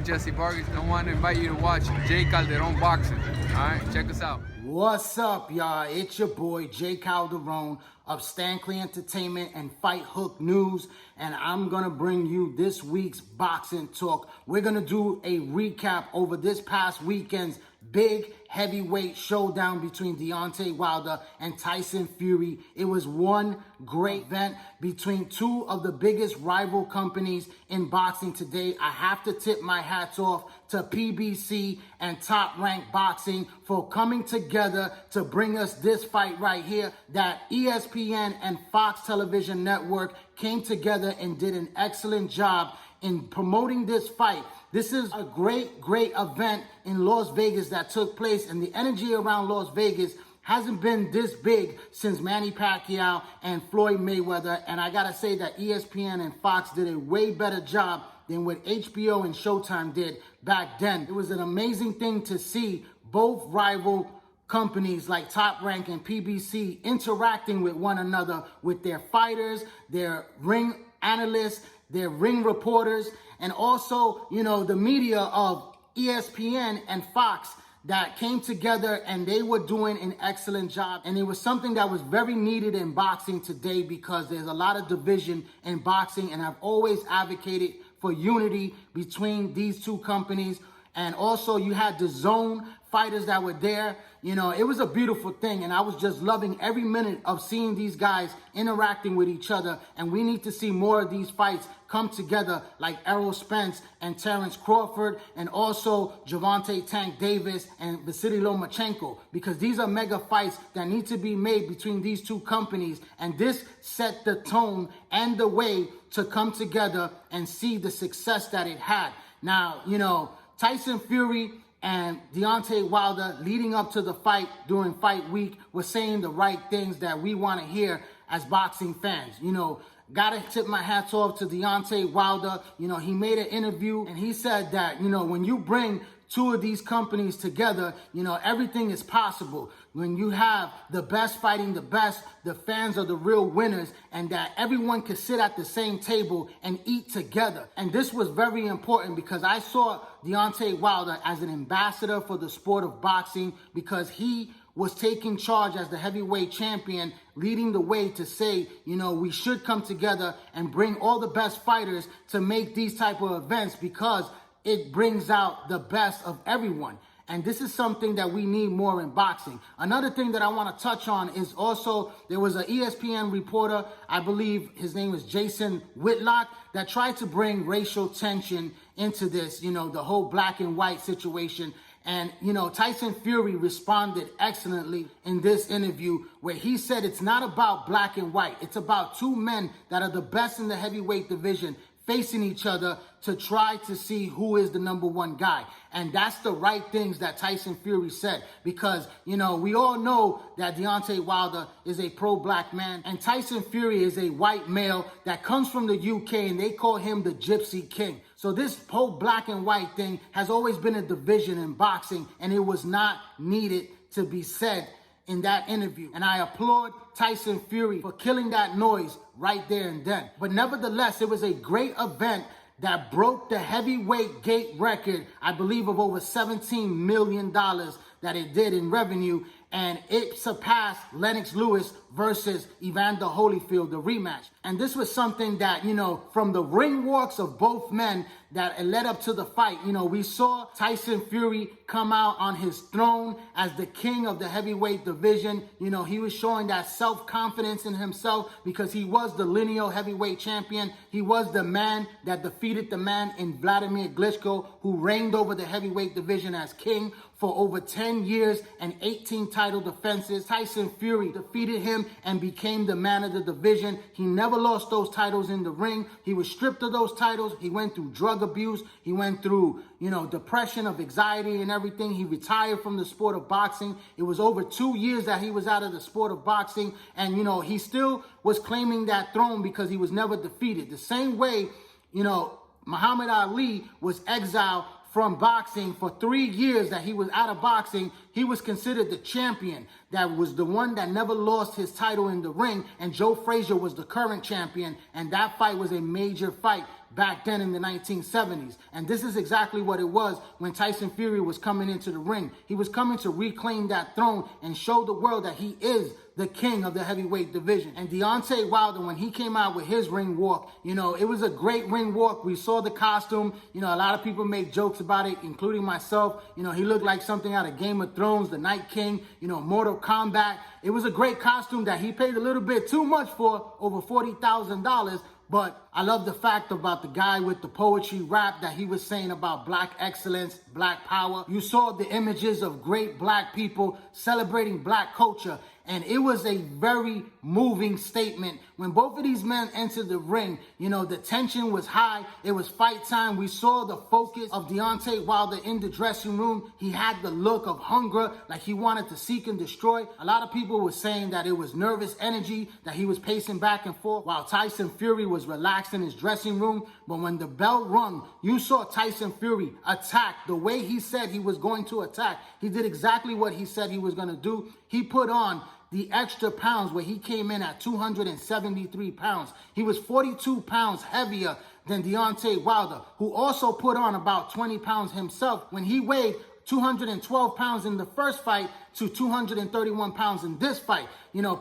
Jesse Vargas. I want to invite you to watch Jay Calderon Boxing. All right, check us out. What's up, y'all? It's your boy, Jay Calderon of Stankley Entertainment and Fight Hook News, and I'm going to bring you this week's boxing talk. We're going to do a recap over this past weekend's big heavyweight showdown between Deontay Wilder and Tyson Fury. It was one great event between two of the biggest rival companies in boxing today. I have to tip my hats off to PBC and Top Rank Boxing for coming together to bring us this fight right here that ESPN and Fox Television Network came together and did an excellent job in promoting this fight. This is a great event in Las Vegas that took place, and the energy around Las Vegas hasn't been this big since Manny Pacquiao and Floyd Mayweather. And I gotta say that ESPN and Fox did a way better job than what HBO and Showtime did back then. It was an amazing thing to see both rival companies like Top Rank and PBC interacting with one another, with their fighters, their ring analysts, their ring reporters, and also, you know, the media of ESPN and Fox that came together, and they were doing an excellent job. And it was something that was very needed in boxing today, because there's a lot of division in boxing, and I've always advocated for unity between these two companies. And also you had the zone fighters that were there. You know, it was a beautiful thing, and I was just loving every minute of seeing these guys interacting with each other. And we need to see more of these fights come together, like Errol Spence and Terrence Crawford, and also Gervonta Tank Davis and Vasily Lomachenko, because these are mega fights that need to be made between these two companies. And this set the tone and the way to come together and see the success that it had. Now, you know, Tyson Fury and Deontay Wilder, leading up to the fight during fight week, were saying the right things that we want to hear as boxing fans. You know, gotta tip my hats off to Deontay Wilder. You know, he made an interview and he said that, you know, when you bring two of these companies together, you know, everything is possible. When you have the best fighting the best, the fans are the real winners, and that everyone can sit at the same table and eat together. And this was very important, because I saw Deontay Wilder as an ambassador for the sport of boxing, because he was taking charge as the heavyweight champion, leading the way to say, you know, we should come together and bring all the best fighters to make these type of events, because it brings out the best of everyone. And this is something that we need more in boxing. Another thing that I want to touch on is also, there was an ESPN reporter, I believe his name is Jason Whitlock, that tried to bring racial tension into this, you know, the whole black and white situation. And, you know, Tyson Fury responded excellently in this interview, where he said it's not about black and white. It's about two men that are the best in the heavyweight division facing each other to try to see who is the number one guy. And that's the right things that Tyson Fury said, because, you know, we all know that Deontay Wilder is a pro-black man, and Tyson Fury is a white male that comes from the UK, and they call him the Gypsy King. So this whole black and white thing has always been a division in boxing, and it was not needed to be said in that interview. And I applaud Tyson Fury for killing that noise right there and then. But nevertheless, it was a great event that broke the heavyweight gate record, I believe, of over $17 million that it did in revenue. And it surpassed Lennox Lewis versus Evander Holyfield, the rematch. And this was something that, you know, from the ring walks of both men, that it led up to the fight. You know, we saw Tyson Fury come out on his throne as the king of the heavyweight division. You know, he was showing that self-confidence in himself, because he was the lineal heavyweight champion. He was the man that defeated the man in Vladimir Klitschko, who reigned over the heavyweight division as king for over 10 years and 18 title defenses. Tyson Fury defeated him and became the man of the division. He never lost those titles in the ring. He was stripped of those titles. He went through drug abuse. He went through, you know, depression of anxiety and everything. He retired from the sport of boxing. It was over 2 years that he was out of the sport of boxing. And, you know, he still was claiming that throne because he was never defeated. The same way, you know, Muhammad Ali was exiled from boxing for 3 years that he was out of boxing. He was considered the champion, that was the one that never lost his title in the ring, and Joe Frazier was the current champion, and that fight was a major fight back then in the 1970s. And this is exactly what it was when Tyson Fury was coming into the ring. He was coming to reclaim that throne and show the world that he is the king of the heavyweight division. And Deontay Wilder, when he came out with his ring walk, it was a great ring walk. We saw the costume. A lot of people make jokes about it, including myself. He looked like something out of Game of Thrones, the Night King, Mortal Kombat. It was a great costume that he paid a little bit too much for, over $40,000. But I love the fact about the guy with the poetry rap that he was saying about black excellence, black power. You saw the images of great black people celebrating black culture. And it was a very moving statement. When both of these men entered the ring, the tension was high. It was fight time. We saw the focus of Deontay Wilder in the dressing room. He had the look of hunger, like he wanted to seek and destroy. A lot of people were saying that it was nervous energy, that he was pacing back and forth, while Tyson Fury was relaxed in his dressing room. But when the bell rung, you saw Tyson Fury attack the way he said he was going to attack. He did exactly what he said he was going to do. He put on the extra pounds where he came in at 273 pounds. He was 42 pounds heavier than Deontay Wilder, who also put on about 20 pounds himself when he weighed 212 pounds in the first fight to 231 pounds in this fight.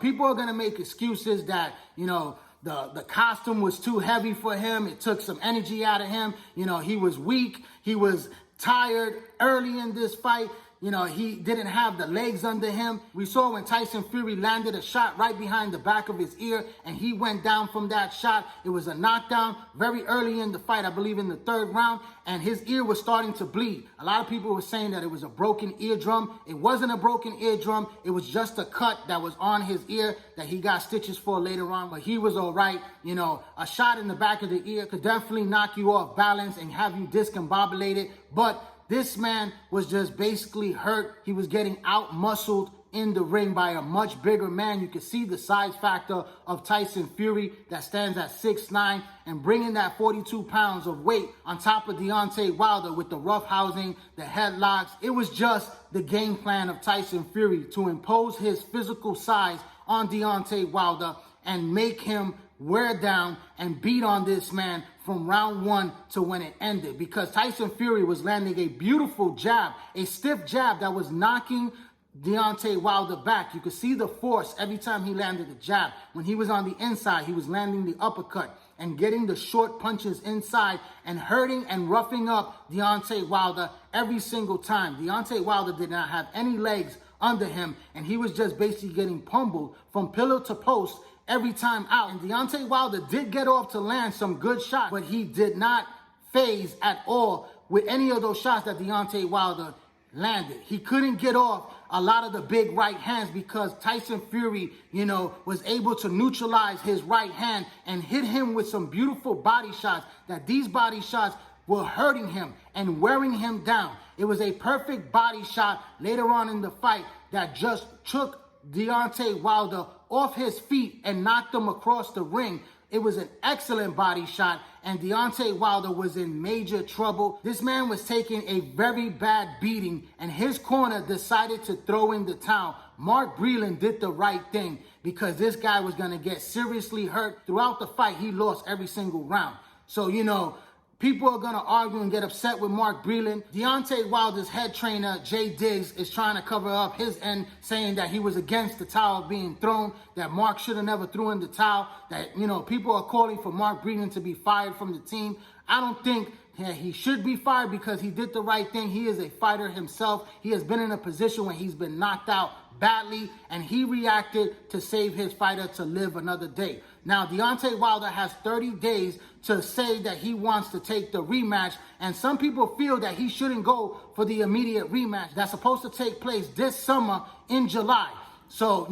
People are going to make excuses that, the costume was too heavy for him. It took some energy out of him. He was weak. He was tired early in this fight. He didn't have the legs under him. We saw when Tyson Fury landed a shot right behind the back of his ear, and he went down from that shot. It was a knockdown very early in the fight, I believe in the third round, and his ear was starting to bleed. A lot of people were saying that it was a broken eardrum. It wasn't a broken eardrum. It was just a cut that was on his ear that he got stitches for later on, but he was all right. A shot in the back of the ear could definitely knock you off balance and have you discombobulated, but this man was just basically hurt. He was getting out-muscled in the ring by a much bigger man. You can see the size factor of Tyson Fury that stands at 6'9", and bringing that 42 pounds of weight on top of Deontay Wilder with the roughhousing, the headlocks. It was just the game plan of Tyson Fury to impose his physical size on Deontay Wilder and make him wear down and beat on this man from round one to when it ended, because Tyson Fury was landing a beautiful jab, a stiff jab that was knocking Deontay Wilder back. You could see the force every time he landed a jab. When he was on the inside, he was landing the uppercut and getting the short punches inside and hurting and roughing up Deontay Wilder every single time. Deontay Wilder did not have any legs under him, and he was just basically getting pummeled from pillar to post every time out. And Deontay Wilder did get off to land some good shots, but he did not phase at all with any of those shots that Deontay Wilder landed. He couldn't get off a lot of the big right hands because Tyson Fury, was able to neutralize his right hand and hit him with some beautiful body shots, that these body shots were hurting him and wearing him down. It was a perfect body shot later on in the fight that just took Deontay Wilder off his feet and knocked him across the ring. It was an excellent body shot, and Deontay Wilder was in major trouble. This man was taking a very bad beating, and his corner decided to throw in the towel. Mark Breland did the right thing because this guy was going to get seriously hurt. Throughout the fight, he lost every single round. So, people are going to argue and get upset with Mark Breland. Deontay Wilder's head trainer, Jay Diggs, is trying to cover up his end, saying that he was against the towel being thrown, that Mark should have never threw in the towel, that, people are calling for Mark Breland to be fired from the team. I don't think he should be fired because he did the right thing. He is a fighter himself. He has been in a position where he's been knocked out badly, and he reacted to save his fighter to live another day. Now, Deontay Wilder has 30 days to say that he wants to take the rematch, and some people feel that he shouldn't go for the immediate rematch that's supposed to take place this summer in July. So,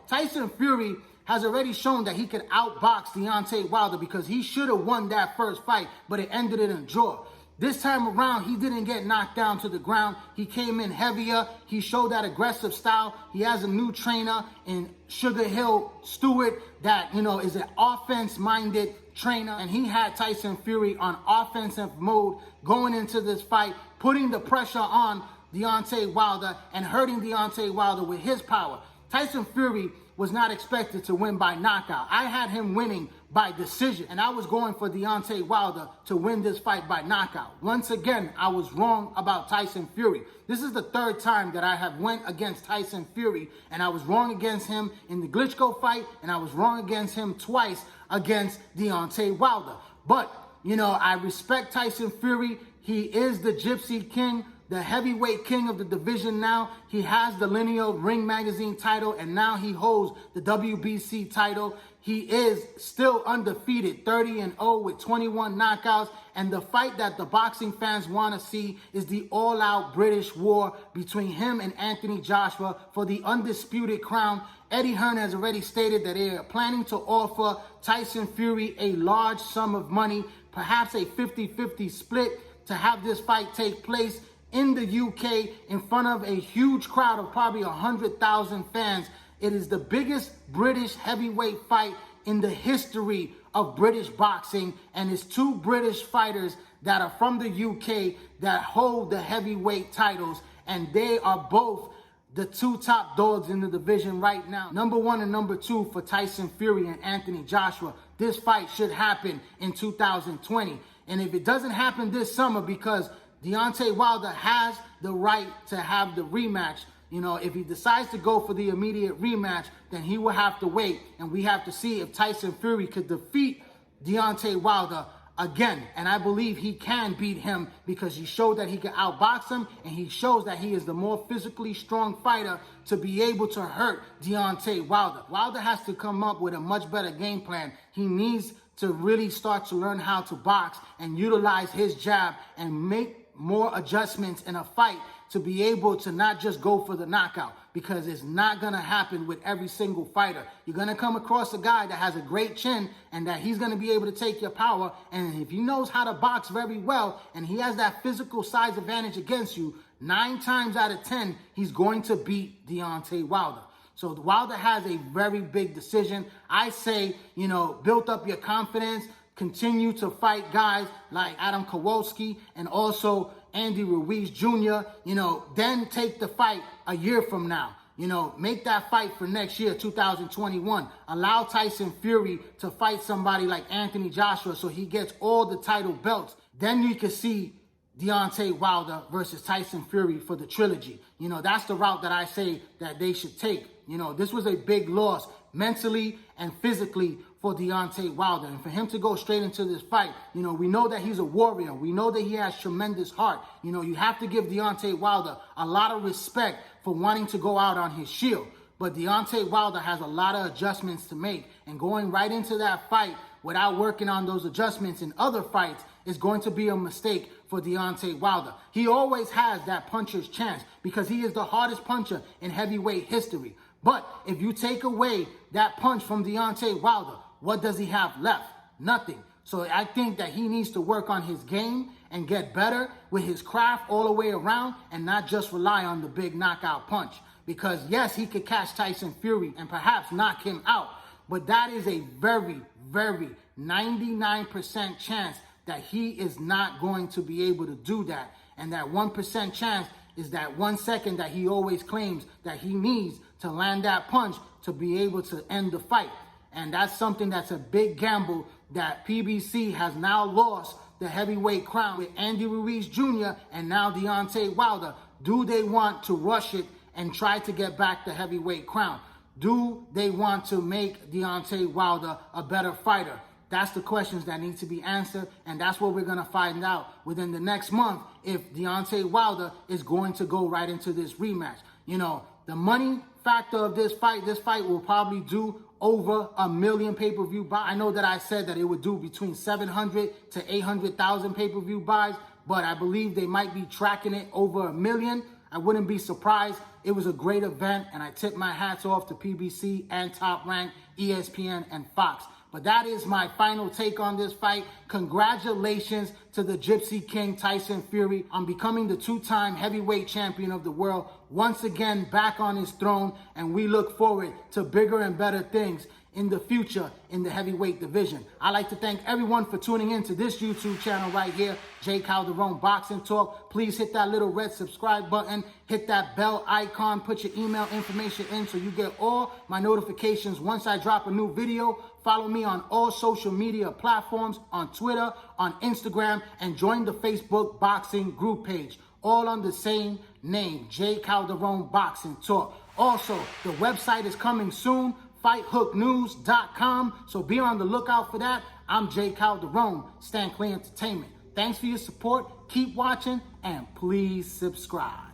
Tyson Fury has already shown that he could outbox Deontay Wilder because he should have won that first fight, but it ended in a draw. This time around, he didn't get knocked down to the ground. He came in heavier. He showed that aggressive style. He has a new trainer in Sugar Hill Stewart that, is an offense-minded trainer. And he had Tyson Fury on offensive mode going into this fight, putting the pressure on Deontay Wilder and hurting Deontay Wilder with his power. Tyson Fury was not expected to win by knockout. I had him winning by decision, and I was going for Deontay Wilder to win this fight by knockout. Once again, I was wrong about Tyson Fury. This is the third time that I have went against Tyson Fury, and I was wrong against him in the Glitchko fight, and I was wrong against him twice against Deontay Wilder. But, you know, I respect Tyson Fury. He is the Gypsy King, the heavyweight king of the division now. He has the lineal Ring Magazine title, and now he holds the WBC title. He is still undefeated, 30-0 with 21 knockouts. And the fight that the boxing fans want to see is the all-out British war between him and Anthony Joshua for the undisputed crown. Eddie Hearn has already stated that they are planning to offer Tyson Fury a large sum of money, perhaps a 50-50 split, to have this fight take place in the UK in front of a huge crowd of probably 100,000 fans. It is the biggest British heavyweight fight in the history of British boxing, and it's two British fighters that are from the UK that hold the heavyweight titles, and they are both the two top dogs in the division right now. Number 1 and number 2 for Tyson Fury and Anthony Joshua. This fight should happen in 2020. And if it doesn't happen this summer, because Deontay Wilder has the right to have the rematch, you know, if he decides to go for the immediate rematch, then he will have to wait. And we have to see if Tyson Fury could defeat Deontay Wilder again. And I believe he can beat him because he showed that he can outbox him, and he shows that he is the more physically strong fighter to be able to hurt Deontay Wilder. Wilder has to come up with a much better game plan. He needs to really start to learn how to box and utilize his jab and make more adjustments in a fight to be able to not just go for the knockout, because it's not going to happen with every single fighter. You're going to come across a guy that has a great chin and that he's going to be able to take your power, and if he knows how to box very well and he has that physical size advantage against you, 9 times out of 10, he's going to beat Deontay Wilder. So Wilder has a very big decision. I say, you know, build up your confidence, continue to fight guys like Adam Kowalski and also Andy Ruiz Jr., you know, then take the fight a year from now. You know, make that fight for next year, 2021. Allow Tyson Fury to fight somebody like Anthony Joshua so he gets all the title belts. Then you can see Deontay Wilder versus Tyson Fury for the trilogy. You know, that's the route that I say that they should take. You know, this was a big loss mentally and physically for Deontay Wilder. And for him to go straight into this fight, you know, we know that he's a warrior. We know that he has tremendous heart. You know, you have to give Deontay Wilder a lot of respect for wanting to go out on his shield. But Deontay Wilder has a lot of adjustments to make. And going right into that fight without working on those adjustments in other fights is going to be a mistake for Deontay Wilder. He always has that puncher's chance because he is the hardest puncher in heavyweight history. But if you take away that punch from Deontay Wilder, what does he have left? Nothing. So I think that he needs to work on his game and get better with his craft all the way around and not just rely on the big knockout punch. Because yes, he could catch Tyson Fury and perhaps knock him out, but that is a very, very 99% chance that he is not going to be able to do that. And that 1% chance is that 1 second that he always claims that he needs to land that punch to be able to end the fight. And that's something that's a big gamble that PBC has now lost the heavyweight crown with Andy Ruiz Jr. and now Deontay Wilder. Do they want to rush it and try to get back the heavyweight crown? Do they want to make Deontay Wilder a better fighter? That's the questions that need to be answered, and that's what we're going to find out within the next month if Deontay Wilder is going to go right into this rematch. You know, the money factor of this fight will probably do over 1 million pay-per-view buys. I know that I said that it would do between 700 to 800,000 pay-per-view buys, but I believe they might be tracking it over 1 million. I wouldn't be surprised. It was a great event, and I tip my hats off to PBC and Top Rank, ESPN, and Fox. But that is my final take on this fight. Congratulations to the Gypsy King, Tyson Fury, on becoming the 2-time heavyweight champion of the world. Once again, back on his throne, and we look forward to bigger and better things in the future in the heavyweight division. I'd like to thank everyone for tuning in to this YouTube channel right here, Jay Calderon Boxing Talk. Please hit that little red subscribe button, hit that bell icon, put your email information in so you get all my notifications once I drop a new video. Follow me on all social media platforms, on Twitter, on Instagram, and join the Facebook boxing group page, all on the same name, Jay Calderon Boxing Talk. Also, the website is coming soon, FightHookNews.com, so be on the lookout for that. I'm Jay Calderon, Stan Clay Entertainment. Thanks for your support, keep watching, and please subscribe.